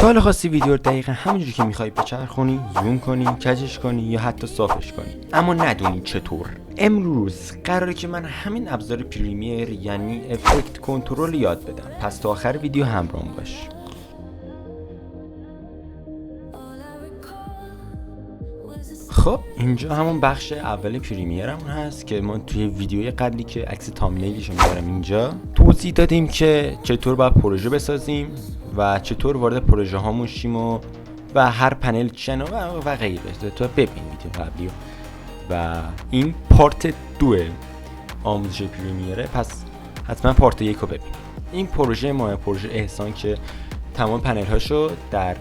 تا حالا خواستی ویدیو رو دقیقا همونجوری که میخوای بچرخونی، زوم کنی، کجش کنی یا حتی صافش کنی اما ندونی چطور؟ امروز قراره که من همین ابزار پریمیر یعنی افکت کنترل یاد بدم. پس تا آخر ویدیو همراهم باش. خب اینجا همون بخش اول پریمیرمون هست که ما توی ویدیوی قبلی که عکس تامنیلش رو میذارم اینجا توضیح دادیم که چطور باید پروژه بسازیم و چطور وارد پروژه هامون شیم و هر پنل چن و غیره. تو ببین ویدیو قبلی و این پارت 2 آموزش پریمیره، پس حتما پارت 1 رو ببین. این پروژه ما پروژه احسان که تمام پنل هاشو در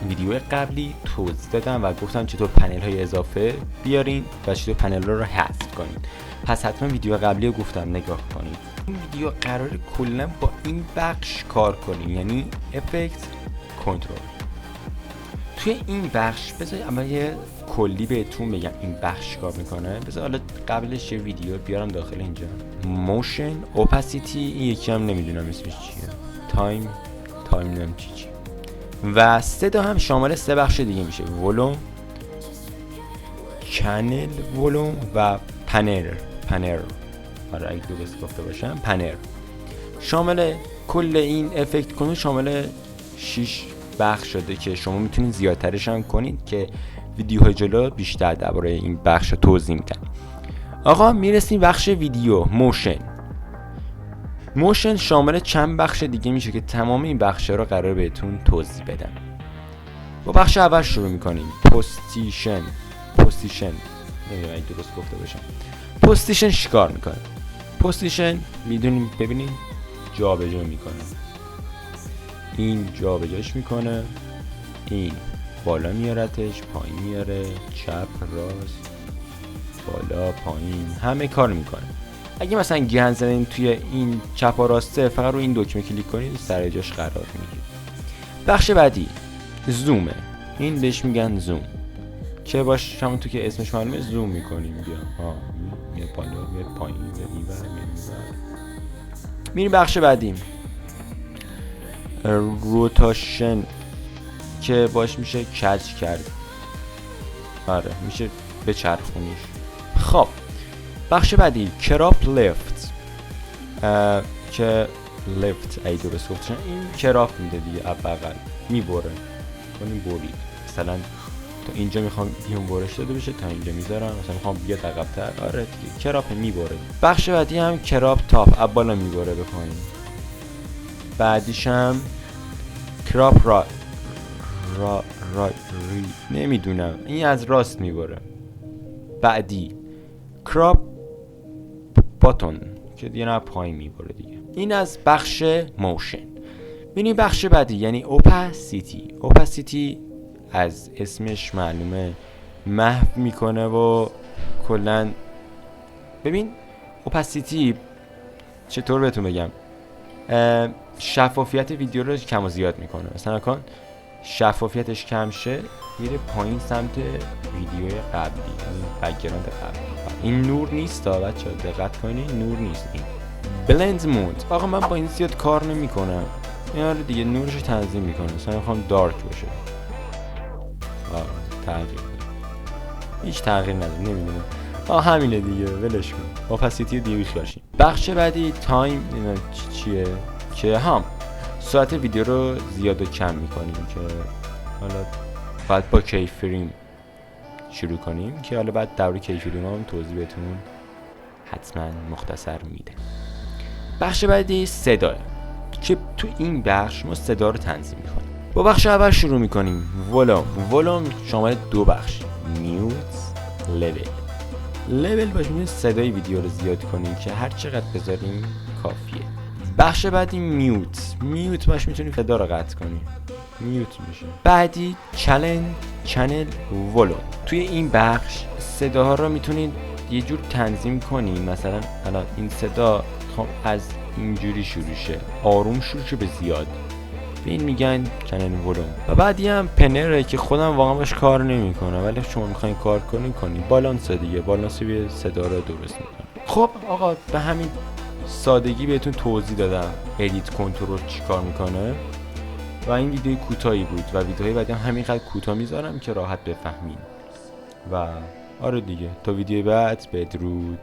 ویدیو قبلی توضیح دادم و گفتم چطور پنل های اضافه بیارین و چطور پنل رو حذف کنین. پس حتما ویدیو قبلی رو گفتم نگاه کنید. این ویدیو قراره کلا با این بخش کار کنیم، یعنی افکت کنترل. توی این بخش بذار اول یه کلی بهتون بگم این بخش کار میکنه. بذار حالا قبلش یه ویدیو بیارم داخل اینجا. موشن، اوپاسیتی، این یکی هم نمیدونم اسمش چیه، تایم نمیدونم چی و صدا هم شامل 3 بخش دیگه میشه: ولوم، چنل ولوم و پنر. آره اگه درست گفته باشم پنر. شامل کل این افکت کنترل شامل 6 بخش شده که شما میتونید زیادترش هم کنید که ویدیوهای جلو بیشتر درباره این بخش توضیح میدم. آقا میرسیم بخش ویدیو. موشن شامل چند بخش دیگه میشه که تمام این بخش‌ها رو قرار بهتون توضیح بدم. با بخش اول شروع میکنیم. پوزیشن نمیدونم اگه درست گفته باشم. پوزیشن چیکار میکنه؟ پوزیشن میدونیم ببینیم جابجا میکنه. این جابجاش میکنه، این بالا میارتش، پایین میاره، چپ راست، بالا پایین، همه کار میکنه. اگه مثلا گند زدین توی این چپ و راسته، فقط رو این دکمه کلیک کنید سر جاش قرار میگیره. بخش بعدی زومه. این بهش میگن زوم که باش همون تو که اسمش معلومه زوم میکنیم. بیا میاد بالا، میاد پایین، میاد اینور، میاد اونور. میریم بخش بعدی روتاشن که باش میشه کج کرد. آره میشه بچرخونیش. خب بخش بعدی کراپ لفت که لفت ای درست گفتم، این کراپ میده دیگه، بغل میبره. کنیم برید مثلا تا اینجا میخوام بیام برش داده بشه، تا اینجا میذارم، مثلا میخوام بیاد عقب‌تر. آره دیگه کراپ میبره. بخش بعدی هم کراپ تاپ، بالا میبره به پایین. بعدیش هم کراپ نمیدونم، این از راست میبره. بعدی کراپ باتون که دیگه نه پایین میبره دیگه. این از بخش موشن. ببینید بخش بعدی یعنی اوپاسیتی از اسمش معلومه محو میکنه و کلا ببین اوپاسیتی چطور بهتون بگم، شفافیت ویدیو رو کم و زیاد میکنه. مثلا کن شفافیتش کم شه میره پایین سمت ویدیوی قبلی، این بک‌گراند قبلی. این نور نیست تا بچه‌ها دقت کنین، نور نیست. این بلند مود. آقا من با این زیاد کار نمیکنم. یعنی دیگه نورش رو تنظیم میکنه. مثلا میخوام دارک باشه. تغییر هیچ تغییر نداره، نمیدونم. همینه دیگه، ولش کن. اوپاسیتی دیگه بیش باشیم. بخش بعدی تایم چیه که ساعت ویدیو رو زیاد و کم میکنیم که حالا بعد با کیفریم شروع کنیم که حالا بعد دوره کیفریم هم توضیح بهتون حتما مختصر میده. بخش بعدی صدا که تو این بخش ما صدا رو تنظیم میکنیم. با بخش اول شروع میکنیم. ولوم شامل 2 بخش: میوت، لول باشه میتونید صدای ویدیو رو زیاد کنیم که هر چقدر بذاریم کافیه. بخش بعدی میوت باشه میتونیم صدا رو قطع کنیم، میوت میشه. بعدی چنل ولوم. توی این بخش صداها رو میتونید یه جور تنظیم کنیم. مثلا الان این صدا از اینجوری شروع شه، آروم شروع شه به زیاد، به این میگن چنل ولوم. و بعدی هم پنره که خودم واقعا باش کار نمیکنه، ولی شما میخواین کار کنین بالانس دیگه، بالانس به صدا رو درست میکنه. خب آقا به همین سادگی بهتون توضیح دادم ادیت کنترل چی کار میکنه. و این ویدیو کوتاهی بود و ویدیوهای بعدی هم همینقدر کوتاه میذارم که راحت بفهمین. و آره دیگه، تا ویدیو بعد، بدرود.